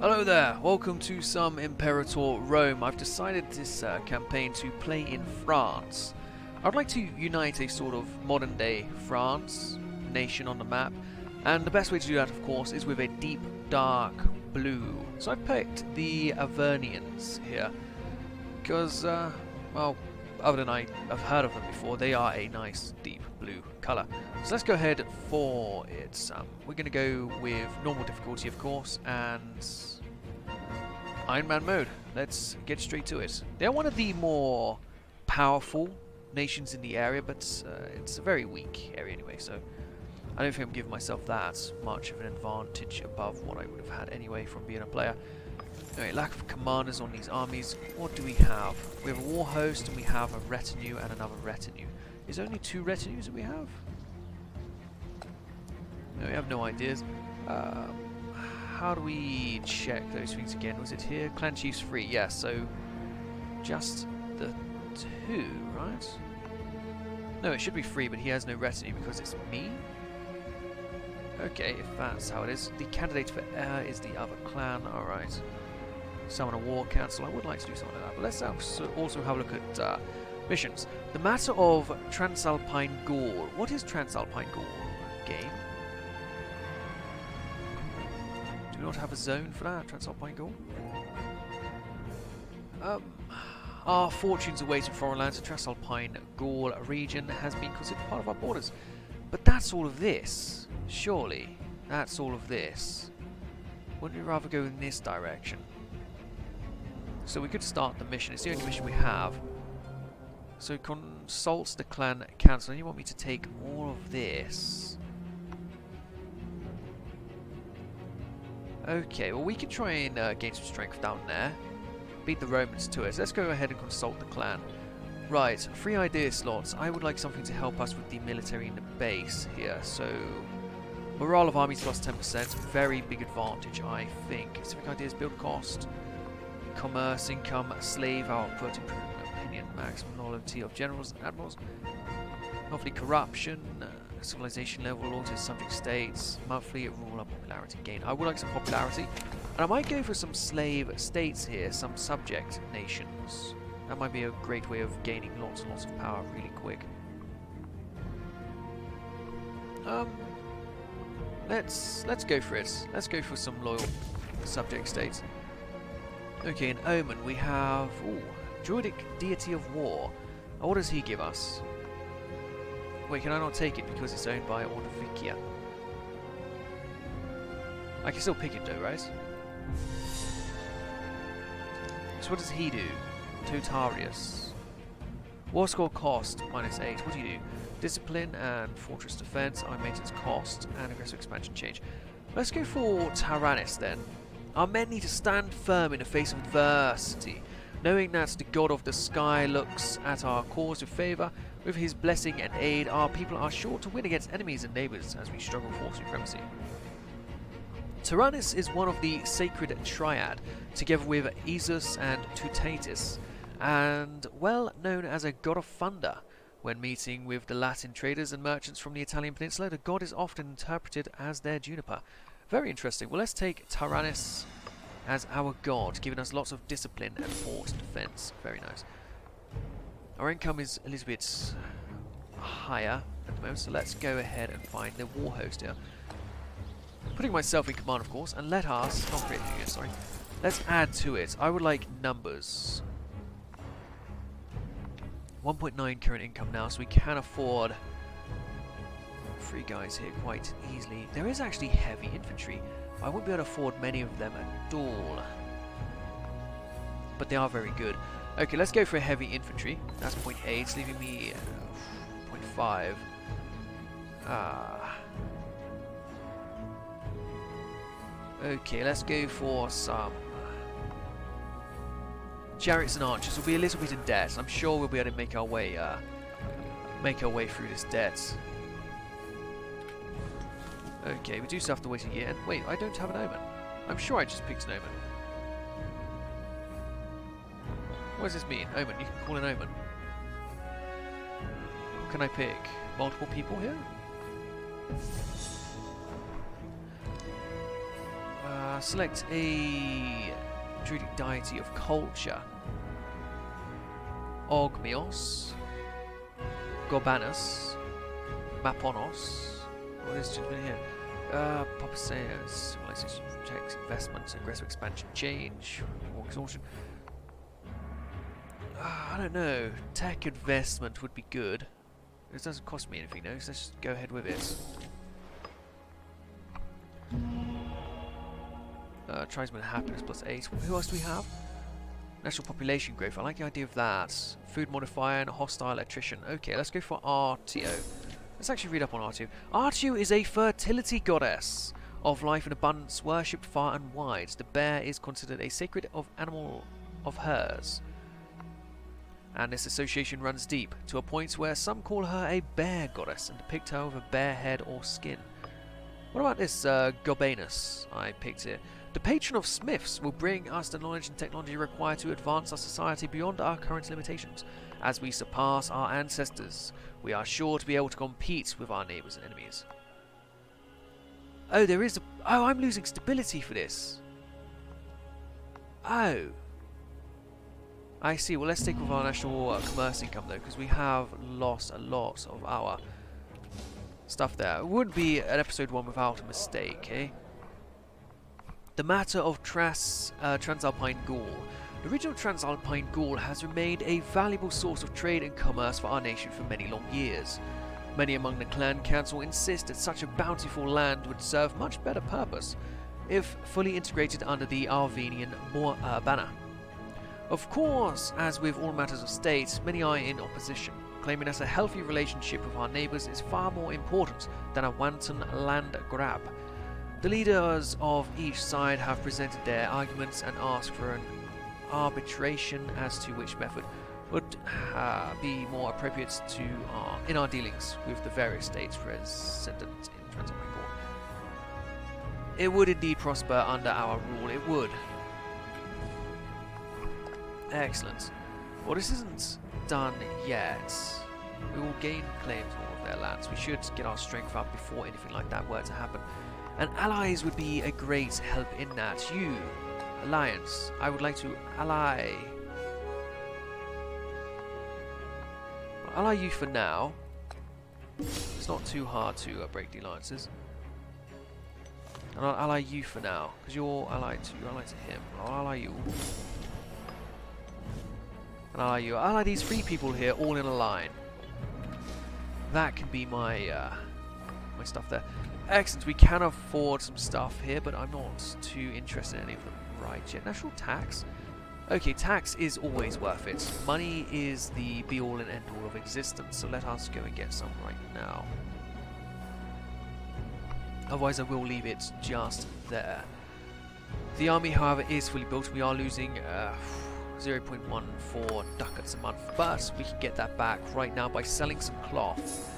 Hello there, welcome to some Imperator Rome. I've decided this campaign to play in France. I'd like to unite a sort of modern day France nation on the map, and the best way to do that of course is with a deep dark blue. So I've picked the Arvernians here because, well, other than I've heard of them before, they are a nice deep blue colour. So let's go ahead for it. We're going to go with normal difficulty of course, and Iron Man mode. Let's get straight to it. They're one of the more powerful nations in the area, but it's a very weak area anyway, so I don't think I'm giving myself that much of an advantage above what I would have had anyway from being a player. Anyway, lack of commanders on these armies. What do we have? We have a war host, and we have a retinue and another retinue. Is there only 2 retinues that we have? No, we have no ideas. How do we check those things again? Was it here? Clan Chief's free. Yeah, so just the 2, right? No, it should be free, but he has no retinue because it's me? Okay, if that's how it is. The candidate for heir is the other clan. Alright. Summon a war council. I would like to do something like that, but let's also have a look at missions. The matter of Transalpine Gaul. What is Transalpine Gaul? Game? Do we not have a zone for that, Transalpine Gaul? Our fortunes awaiting foreign lands. The Transalpine Gaul region has been considered part of our borders. But that's all of this. Surely. That's all of this. Wouldn't we rather go in this direction? So we could start the mission. It's the only mission we have. So consult the clan council. And you want me to take all of this? Okay, well we can try and gain some strength down there. Beat the Romans to it. Let's go ahead and consult the clan. Right, 3 idea slots. I would like something to help us with the military in the base here. So, morale of armies plus 10%. Very big advantage, I think. Civic ideas, build cost. Commerce, income, slave output, improvement, opinion, maximum loyalty of generals and admirals. Monthly corruption. Civilization level, auto subject states, monthly ruler popularity gain. I would like some popularity, and I might go for some slave states here, some subject nations. That might be a great way of gaining lots and lots of power really quick. Let's go for it. Let's go for some loyal subject states. Okay, in Omen we have Druidic Deity of War. What does he give us? Wait, can I not take it because it's owned by Ordovicia? I can still pick it though, right? So what does he do? Totarius. War score cost, -8. What do you do? Discipline and fortress defense, I maintenance cost, and aggressive expansion change. Let's go for Tyrannus then. Our men need to stand firm in the face of adversity. Knowing that the god of the sky looks at our cause with favour, with his blessing and aid, our people are sure to win against enemies and neighbours as we struggle for supremacy. Tyrannus is one of the sacred triad, together with Esus and Tutatis, and well known as a god of thunder. When meeting with the Latin traders and merchants from the Italian peninsula, the god is often interpreted as their juniper. Very interesting. Well, let's take Tyrannus as our god, giving us lots of discipline and fort defense. Very nice. Our income is a little bit higher at the moment, so let's go ahead and find the war host here. Putting myself in command, of course, and let us, not create unit, sorry. Let's add to it. I would like numbers. 1.9 current income now, so we can afford 3 guys here quite easily. There is actually heavy infantry. I won't be able to afford many of them at all. But they are very good. Okay, let's go for heavy infantry. That's 0.8, leaving me 0.5. Okay, let's go for some chariots and archers. We'll be a little bit in debt. I'm sure we'll be able to make our way through this debt. Okay, we do still have to wait a year. And wait, I don't have an omen. I'm sure I just picked an omen. What does this mean? Omen. You can call an omen. What can I pick? Multiple people here? Select a druidic deity of culture. Ogmios, Gorbanus, Maponos. What is gentleman here? Papaseas, civilization protects investments, aggressive expansion, change, more exhaustion. I don't know. Tech investment would be good. It doesn't cost me anything, though, so let's just go ahead with it. Tribesman happiness +8. Who else do we have? National population growth. I like the idea of that. Food modifier and hostile attrition. Okay, let's go for Artio. Let's actually read up on Artio. Artio is a fertility goddess of life and abundance, worshipped far and wide. The bear is considered a sacred animal of hers. And this association runs deep, to a point where some call her a bear goddess and depict her with a bear head or skin. What about this Gobanus I picked here? The patron of smiths will bring us the knowledge and technology required to advance our society beyond our current limitations. As we surpass our ancestors, we are sure to be able to compete with our neighbours and enemies. Oh, there is a... Oh, I'm losing stability for this. Oh. I see. Well, let's stick with our national commerce income, though, because we have lost a lot of our stuff there. It wouldn't be an episode 1 without a mistake, eh? The matter of Transalpine Gaul. The region of Transalpine Gaul has remained a valuable source of trade and commerce for our nation for many long years. Many among the clan council insist that such a bountiful land would serve much better purpose if fully integrated under the Arvernian banner. Of course, as with all matters of state, many are in opposition, claiming that a healthy relationship with our neighbours is far more important than a wanton land grab. The leaders of each side have presented their arguments and asked for an arbitration as to which method would be more appropriate in our dealings with the various states resident in Transalpine Gaul. It would indeed prosper under our rule, it would. Excellent. Well, this isn't done yet. We will gain claims on all of their lands. We should get our strength up before anything like that were to happen. And allies would be a great help in that. You, Alliance, I would like to ally. I'll ally you for now. It's not too hard to break the alliances. And I'll ally you for now, because you're allied to him. I'll ally you. And I'll ally you. I'll ally these 3 people here, all in a line. That can be my my stuff there. Excellent, we can afford some stuff here, but I'm not too interested in any of them right yet. National tax? Okay, tax is always worth it. Money is the be-all and end-all of existence, so let us go and get some right now. Otherwise I will leave it just there. The army, however, is fully built. We are losing 0.14 ducats a month, but we can get that back right now by selling some cloth.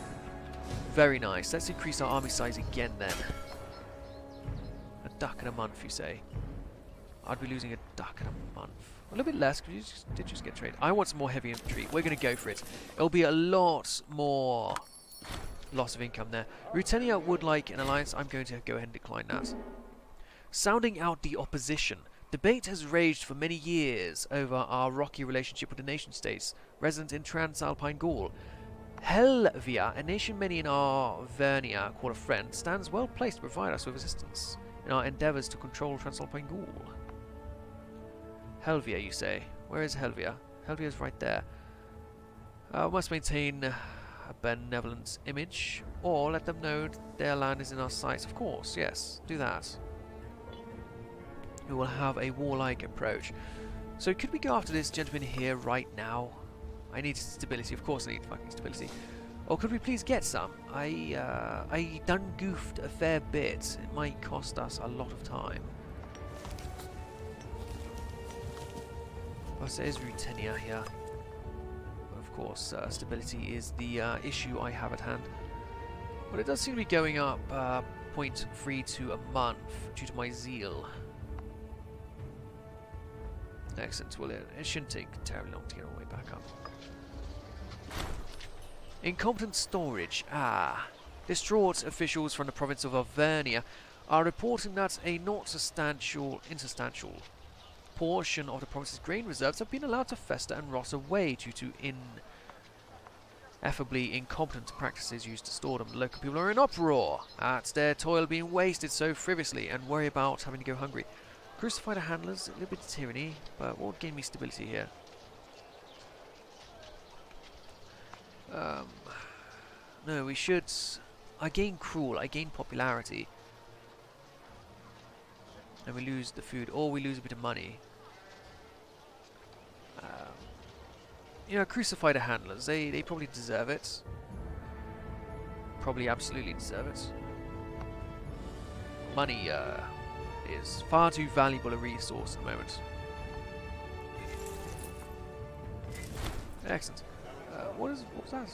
Very nice. Let's increase our army size again then. A ducat a month, you say? I'd be losing a ducat a month. A little bit less, because you did just get trade. I want some more heavy infantry. We're going to go for it. It'll be a lot more loss of income there. Rutenia would like an alliance. I'm going to go ahead and decline that. Sounding out the opposition. Debate has raged for many years over our rocky relationship with the nation-states resident in Transalpine Gaul. Helvia, a nation many in Arvernia call a friend, stands well placed to provide us with assistance in our endeavours to control Transalpine Gaul. Helvia, you say? Where is Helvia? Helvia is right there. Must maintain a benevolent image, or let them know their land is in our sights. Of course, yes, do that. We will have a warlike approach. So could we go after this gentleman here right now? I need stability, of course I need fucking stability. Or could we please get some? I done goofed a fair bit. It might cost us a lot of time. Well, there's Rutenia here. Of course, stability is the issue I have at hand. But it does seem to be going up 0.32 a month due to my zeal. Excellent. Well, it shouldn't take terribly long to get all the way back up. Incompetent storage. Distraught officials from the province of Arvernia are reporting that a not insubstantial portion of the province's grain reserves have been allowed to fester and rot away due to ineffably incompetent practices used to store them. The local people are in uproar at their toil being wasted so frivolously and worry about having to go hungry. Crucify the handlers, a little bit of tyranny, but what would gain me stability here? No, we should... I gain cruel, I gain popularity. And we lose the food, or we lose a bit of money. You know, crucify the handlers. They probably deserve it. Probably absolutely deserve it. Money is far too valuable a resource at the moment. Excellent. What was that?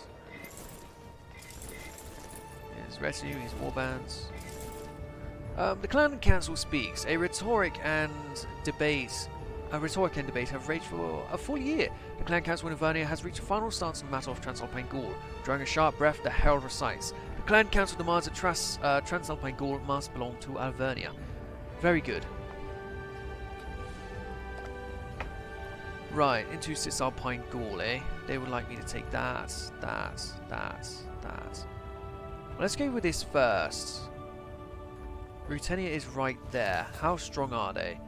His retinue, his warbands. The Clan Council speaks. A rhetoric and debate have raged for a full year. The Clan Council in Arvernia has reached a final stance on the matter of Transalpine Gaul. Drawing a sharp breath, the herald recites. The Clan Council demands that Transalpine Gaul must belong to Arvernia. Very good. Right, into Cisalpine Gaul, eh? They would like me to take that. Let's go with this first. Rutenia is right there. How strong are they?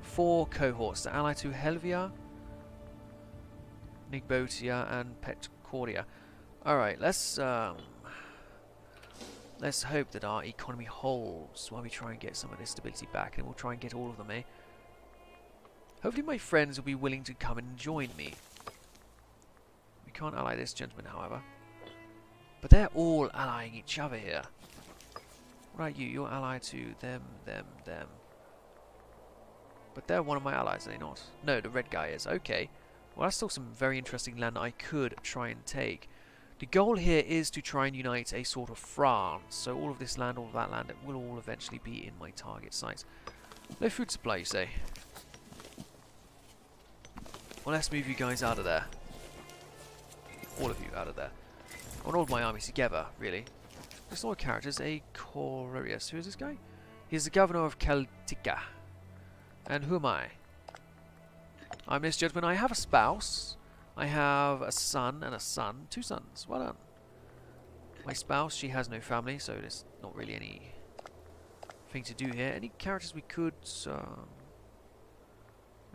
4 cohorts. They're allied to Helvia, Nigbotia, and Petcordia. Alright, let's hope that our economy holds while we try and get some of this stability back, and we'll try and get all of them, eh? Hopefully my friends will be willing to come and join me. We can't ally this gentleman, however. But they're all allying each other here. Right, you're allied to them. But they're one of my allies, are they not? No, the red guy is. Okay. Well, that's still some very interesting land that I could try and take. The goal here is to try and unite a sort of France. So all of this land, all of that land, it will all eventually be in my target sites. No food supply, you say? Well, let's move you guys out of there. All of you out of there. I want all of my armies together, really. There's no characters. A Corarius. Who is this guy? He's the governor of Celtica. And who am I? I'm this gentleman. I have a spouse. I have a son and a son. 2 sons. Well done. My spouse, she has no family, so there's not really any thing to do here. Any characters we could...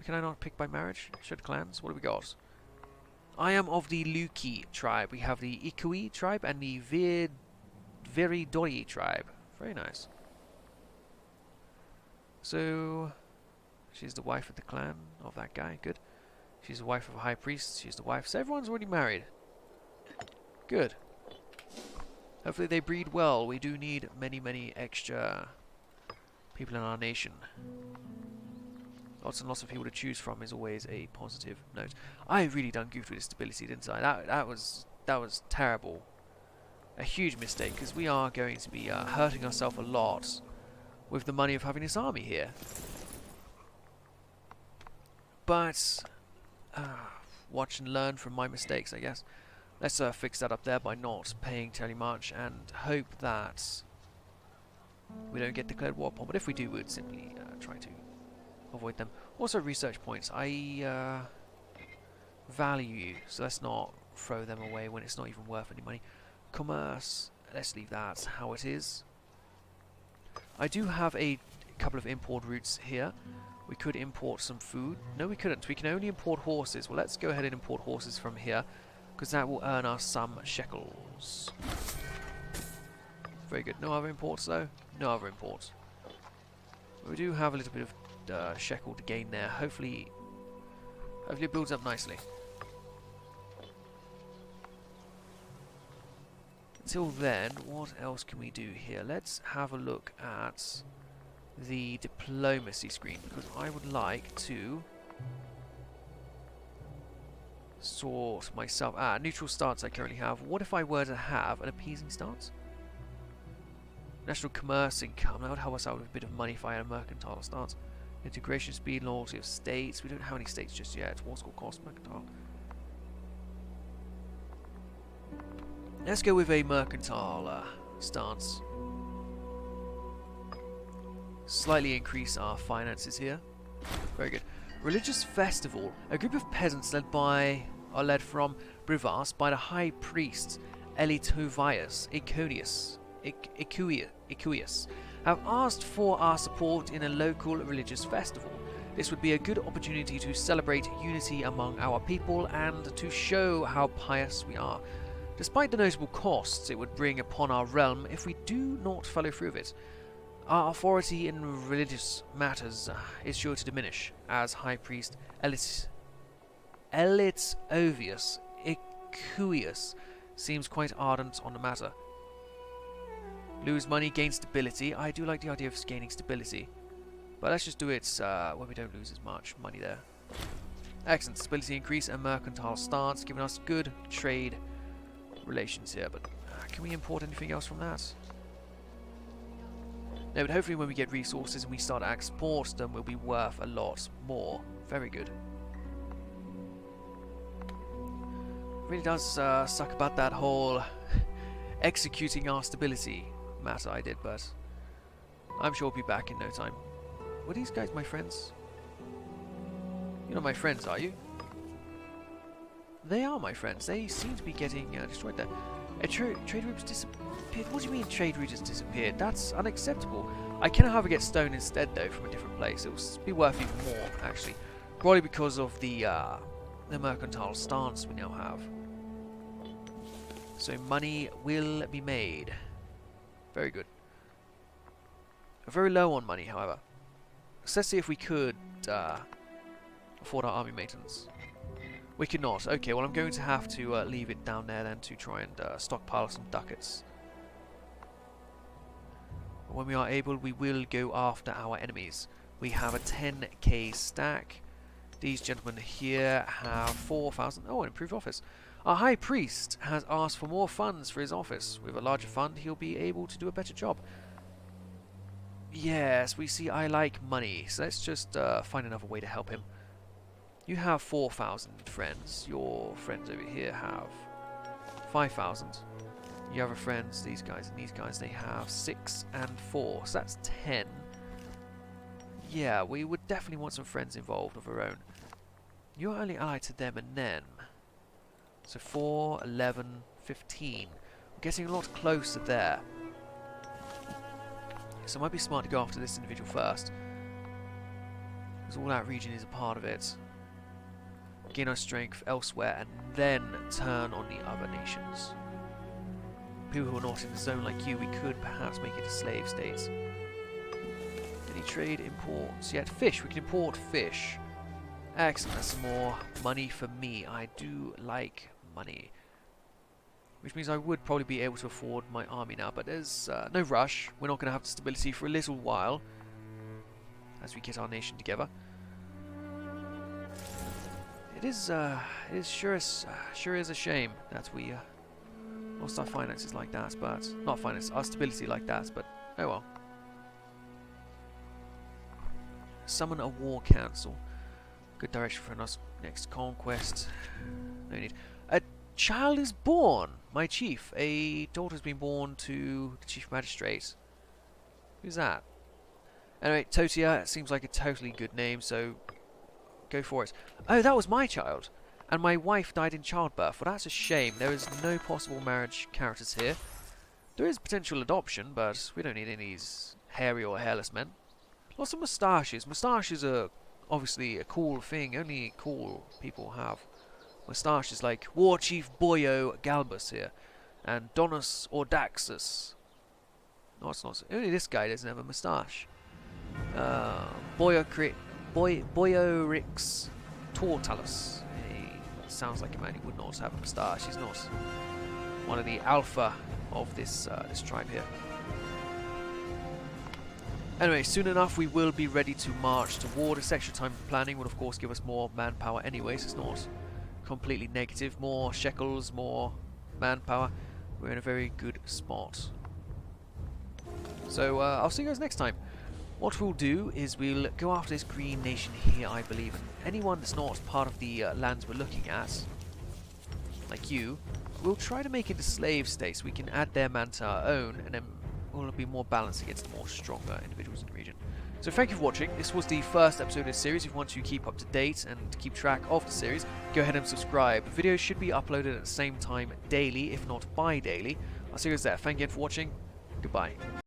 can I not pick by marriage? Shed clans? What have we got? I am of the Luki tribe. We have the Ikui tribe and the Viridori tribe. Very nice. So, she's the wife of the clan of that guy. Good. She's the wife of a high priest. She's the wife. So everyone's already married. Good. Hopefully they breed well. We do need many, many extra people in our nation. Lots and lots of people to choose from is always a positive note. I really done goofed with this stability, didn't I? That was terrible. A huge mistake, because we are going to be hurting ourselves a lot with the money of having this army here. But watch and learn from my mistakes, I guess. Let's fix that up there by not paying terribly much and hope that we don't get declared war upon. But if we do, we'd simply try to avoid them. Also, research points. I value you, so let's not throw them away when it's not even worth any money. Commerce, let's leave that how it is. I do have a couple of import routes here. We could import some food. No, we couldn't. We can only import horses. Well, let's go ahead and import horses from here, because that will earn us some shekels. Very good. No other imports, though? No other imports. We do have a little bit of shekel to gain there. Hopefully it builds up nicely. Until then, what else can we do here? Let's have a look at the diplomacy screen, because I would like to sort myself. Neutral stance I currently have. What if I were to have an appeasing stance? National commerce income. That would help us out with a bit of money if I had a mercantile stance. Integration speed, loyalty of states. We don't have any states just yet. War score cost, mercantile. Let's go with a mercantile stance. slightly increase our finances here. Very good. Religious festival. A group of peasants led from Brivas by the high priest Elitovius Equius have asked for our support in a local religious festival. This would be a good opportunity to celebrate unity among our people and to show how pious we are. Despite the notable costs it would bring upon our realm if we do not follow through with it, our authority in religious matters is sure to diminish, as High Priest Elitovius Equius seems quite ardent on the matter. Lose money, gain stability. I do like the idea of gaining stability. But let's just do it when we don't lose as much money there. Excellent. Stability increase and mercantile stance, giving us good trade relations here. But can we import anything else from that? No, but hopefully when we get resources and we start to export them, we'll be worth a lot more. Very good. Really does suck about that whole executing our stability matter I did, but I'm sure we'll be back in no time. Were these guys my friends? You're not my friends, are you? They are my friends. They seem to be getting destroyed there. A trade route has disappeared. What do you mean trade route has disappeared? That's unacceptable. I can, however, get stone instead, though, from a different place. It will be worth even more, actually. Probably because of the mercantile stance we now have. So money will be made. Very good. Very low on money, however. So let's see if we could afford our army maintenance. We could not. Okay, well I'm going to have to leave it down there then to try and stockpile some ducats. When we are able, we will go after our enemies. We have a 10k stack. These gentlemen here have 4,000. Oh, an improved office. Our High Priest has asked for more funds for his office. With a larger fund, he'll be able to do a better job. Yes, we see I like money, so let's just find another way to help him. You have 4,000 friends. Your friends over here have 5,000. Your other friends, these guys and these guys, they have 6 and 4, so that's 10. Yeah, we would definitely want some friends involved of our own. You're only allied to them and them. So 4, 11, 15. We're getting a lot closer there. So it might be smart to go after this individual first, because all that region is a part of it. Gain our strength elsewhere and then turn on the other nations. People who are not in the zone like you, we could perhaps make it a slave state. Any trade imports? Yet fish, we can import fish. Excellent, that's some more money for me. I do like money. Which means I would probably be able to afford my army now, but there's no rush. We're not going to have the stability for a little while as we get our nation together. It is sure is a shame that we lost our finances like that, but not finance, our stability like that. But oh well. Summon a war council. Good direction for us. Next conquest. No need. A child is born. My chief. A daughter has been born to the chief magistrate. Who's that? Anyway, Totia seems like a totally good name, so go for it. Oh, that was my child. And my wife died in childbirth. Well, that's a shame. There is no possible marriage characters here. There is potential adoption, but we don't need any of these hairy or hairless men. Lots of moustaches. Moustaches are obviously a cool thing. Only cool people have moustaches, like War Chief Boyo Galbus here, and Donus Ordaxus. No, it's not. Only this guy doesn't have a moustache. Boyorix Tortalus. He sounds like a man who would not have a moustache. He's not one of the alpha of this this tribe here. Anyway, soon enough we will be ready to march to war. This extra time for planning will of course give us more manpower anyways. It's not completely negative. More shekels, more manpower. We're in a very good spot. So I'll see you guys next time. What we'll do is we'll go after this green nation here, I believe, and anyone that's not part of the lands we're looking at, like you, we'll try to make it a slave state so we can add their man to our own, and then we'll be more balanced against the more stronger individuals in the region. So thank you for watching. This was the first episode of this series. If you want to keep up to date and keep track of the series, go ahead and subscribe. The videos should be uploaded at the same time daily, if not bi-daily. I'll see you guys there. Thank you again for watching. Goodbye.